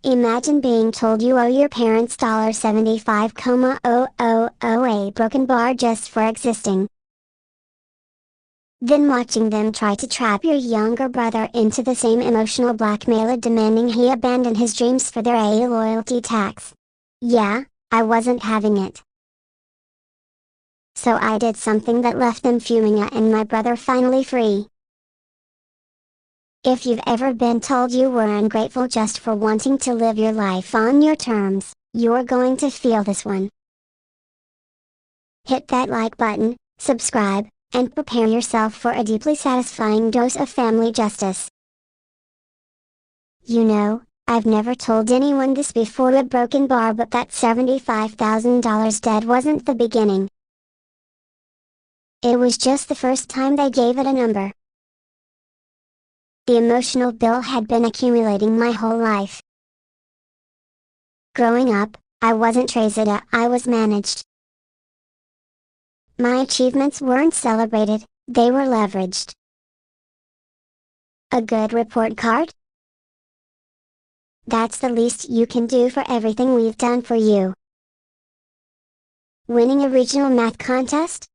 Imagine being told you owe your parents $75,000 a broken bar just for existing. Then watching them try to trap your younger brother into the same emotional blackmail, demanding he abandon his dreams for their a loyalty tax. Yeah, I wasn't having it. So I did something that left them fuming and my brother finally free. If you've ever been told you were ungrateful just for wanting to live your life on your terms, you're going to feel this one. Hit that like button, subscribe, and prepare yourself for a deeply satisfying dose of family justice. You know, I've never told anyone this before a broken bar, but that $75,000 debt wasn't the beginning. It was just the first time they gave it a number. The emotional bill had been accumulating my whole life. Growing up, I wasn't raised, I was managed. My achievements weren't celebrated, they were leveraged. A good report card? That's the least you can do for everything we've done for you. Winning a regional math contest?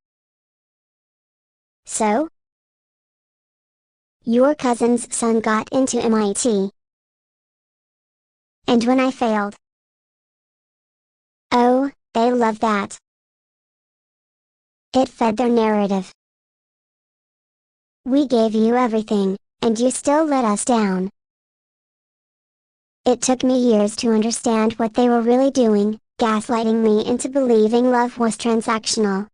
So? Your cousin's son got into MIT. And when I failed? Oh, they love that. It fed their narrative. We gave you everything, and you still let us down. It took me years to understand what they were really doing, gaslighting me into believing love was transactional.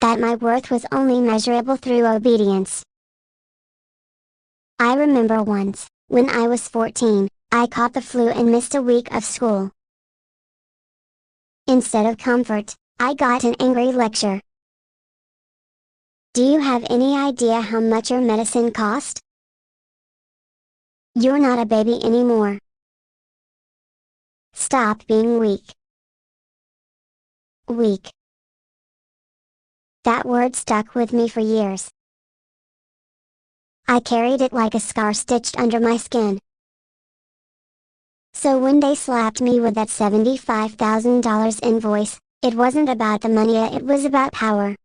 That my worth was only measurable through obedience. I remember once, when I was 14, I caught the flu and missed a week of school. Instead of comfort, I got an angry lecture. Do you have any idea how much your medicine cost? You're not a baby anymore. Stop being weak. Weak. That word stuck with me for years. I carried it like a scar stitched under my skin. So when they slapped me with that $75,000 invoice, it wasn't about the money, it was about power.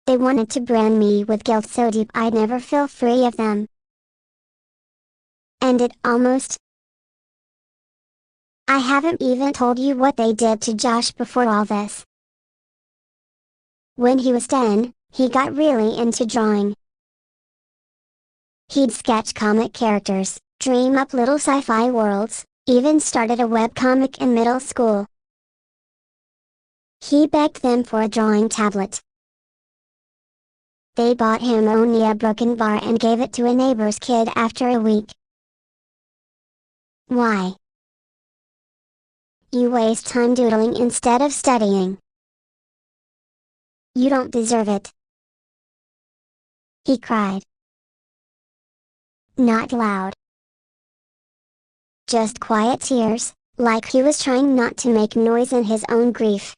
They wanted to brand me with guilt so deep I'd never feel free of them. And it almost. I haven't even told you what they did to Josh before all this. When he was 10, he got really into drawing. He'd sketch comic characters, dream up little sci-fi worlds, even started a webcomic in middle school. He begged them for a drawing tablet. They bought him only a broken bar and gave it to a neighbor's kid after a week. Why? You waste time doodling instead of studying. You don't deserve it. He cried. Not loud. Just quiet tears, like he was trying not to make noise in his own grief.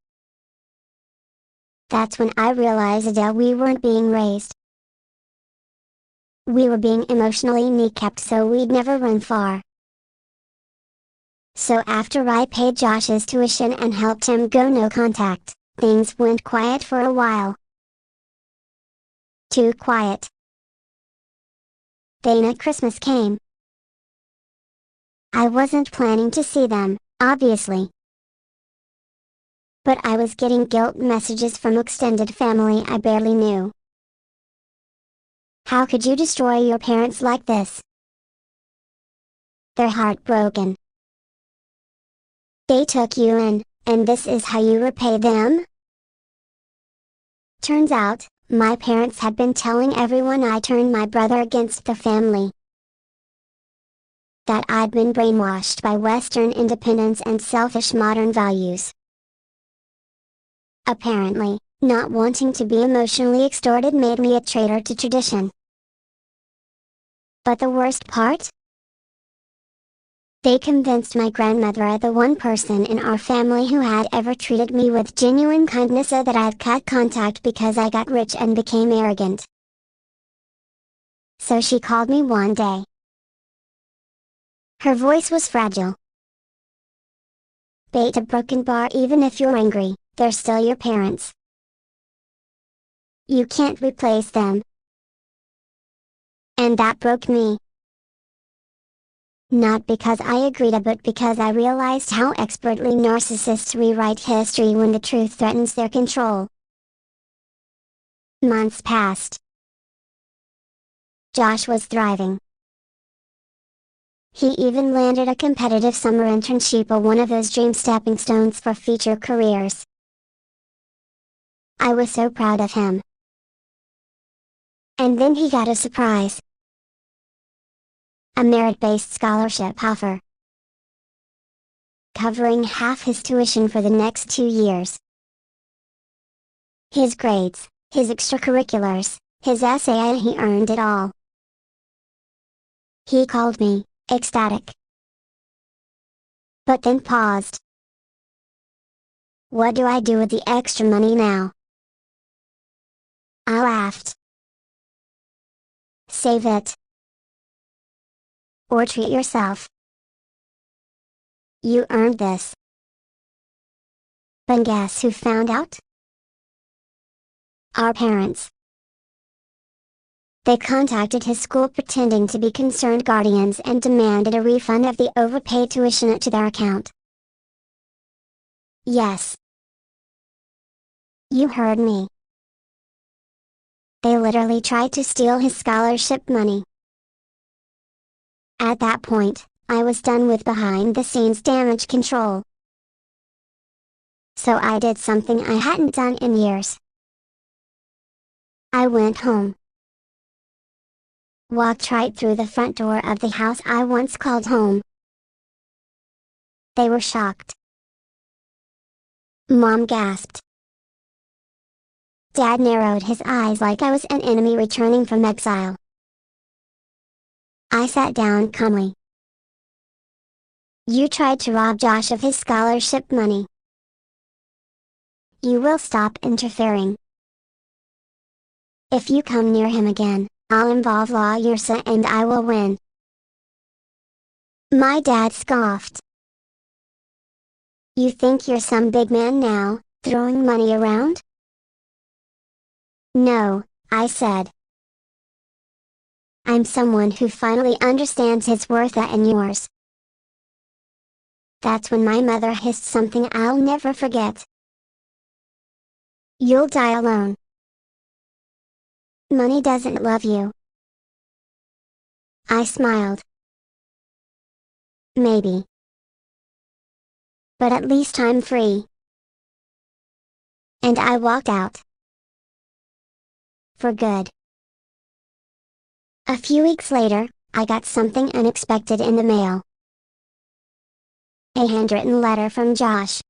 That's when I realized that we weren't being raised. We were being emotionally kneecapped so we'd never run far. So after I paid Josh's tuition and helped him go no contact, things went quiet for a while. Too quiet. Then Christmas came. I wasn't planning to see them, obviously. But I was getting guilt messages from extended family I barely knew. How could you destroy your parents like this? They're heartbroken. They took you in, and this is how you repay them? Turns out, my parents had been telling everyone I turned my brother against the family. That I'd been brainwashed by Western independence and selfish modern values. Apparently, not wanting to be emotionally extorted made me a traitor to tradition. But the worst part? They convinced my grandmother, the one person in our family who had ever treated me with genuine kindness, that I'd cut contact because I got rich and became arrogant. So she called me one day. Her voice was fragile. Bait a broken bar. Even if you're angry, they're still your parents. You can't replace them. And that broke me. Not because I agreed, but because I realized how expertly narcissists rewrite history when the truth threatens their control. Months passed. Josh was thriving. He even landed a competitive summer internship, one of those dream stepping stones for future careers. I was so proud of him. And then he got a surprise. A merit-based scholarship offer, covering half his tuition for the next 2 years. His grades, his extracurriculars, his essay, he earned it all. He called me, ecstatic. But then paused. What do I do with the extra money now? I laughed. Save it. Or treat yourself. You earned this. But guess who found out? Our parents. They contacted his school pretending to be concerned guardians and demanded a refund of the overpaid tuition to their account. Yes. You heard me. They literally tried to steal his scholarship money. At that point, I was done with behind-the-scenes damage control. So I did something I hadn't done in years. I went home. Walked right through the front door of the house I once called home. They were shocked. Mom gasped. Dad narrowed his eyes like I was an enemy returning from exile. I sat down calmly. You tried to rob Josh of his scholarship money. You will stop interfering. If you come near him again, I'll involve lawyers and I will win. My dad scoffed. You think you're some big man now, throwing money around? No, I said. I'm someone who finally understands his worth and yours. That's when my mother hissed something I'll never forget. You'll die alone. Money doesn't love you. I smiled. Maybe. But at least I'm free. And I walked out. For good. A few weeks later, I got something unexpected in the mail. A handwritten letter from Josh.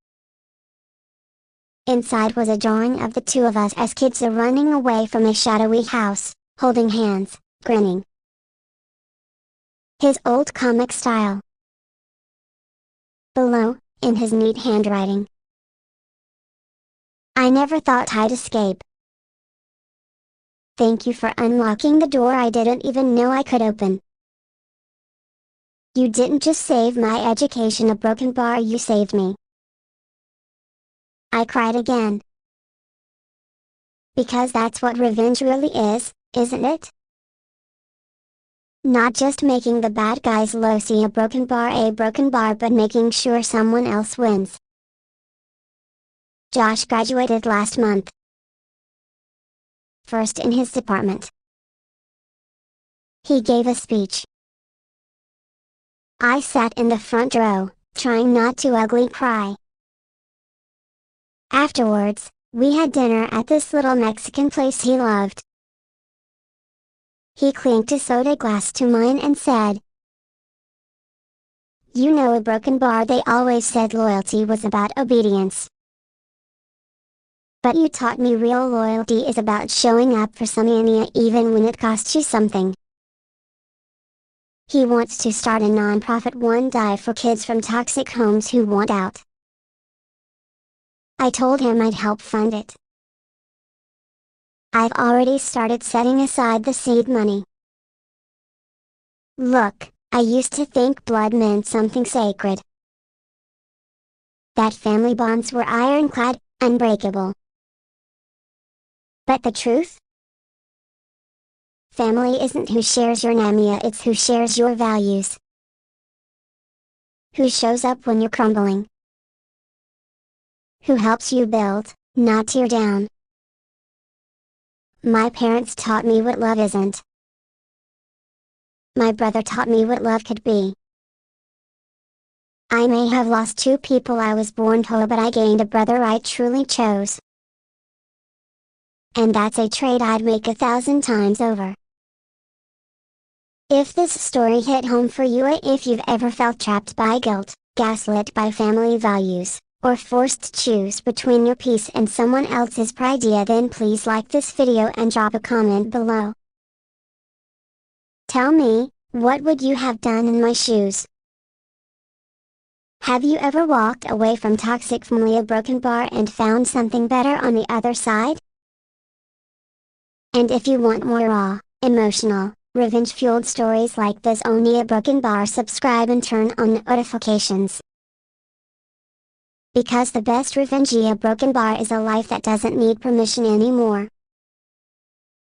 Inside was a drawing of the two of us as kids are running away from a shadowy house, holding hands, grinning. His old comic style. Below, in his neat handwriting. I never thought I'd escape. Thank you for unlocking the door I didn't even know I could open. You didn't just save my education, a broken bar, you saved me. I cried again. Because that's what revenge really is, isn't it? Not just making the bad guys low see a broken bar, but making sure someone else wins. Josh graduated last month. First in his department. He gave a speech. I sat in the front row, trying not to ugly cry. Afterwards, we had dinner at this little Mexican place he loved. He clinked a soda glass to mine and said, You know, a broken bar, they always said loyalty was about obedience. But you taught me real loyalty is about showing up for someone even when it costs you something. He wants to start a non-profit one dive for kids from toxic homes who want out. I told him I'd help fund it. I've already started setting aside the seed money. Look, I used to think blood meant something sacred. That family bonds were ironclad, unbreakable. But the truth? Family isn't who shares your namia, it's who shares your values. Who shows up when you're crumbling. Who helps you build, not tear down. My parents taught me what love isn't. My brother taught me what love could be. I may have lost two people I was born to, but I gained a brother I truly chose. And that's a trade I'd make 1,000 times over. If this story hit home for you, or if you've ever felt trapped by guilt, gaslit by family values, or forced to choose between your peace and someone else's pride, then please like this video and drop a comment below. Tell me, what would you have done in my shoes? Have you ever walked away from toxic family, a broken bar, and found something better on the other side? And if you want more raw, emotional, revenge-fueled stories like this, only a broken bar, subscribe and turn on notifications. Because the best revenge, a broken bar, is a life that doesn't need permission anymore.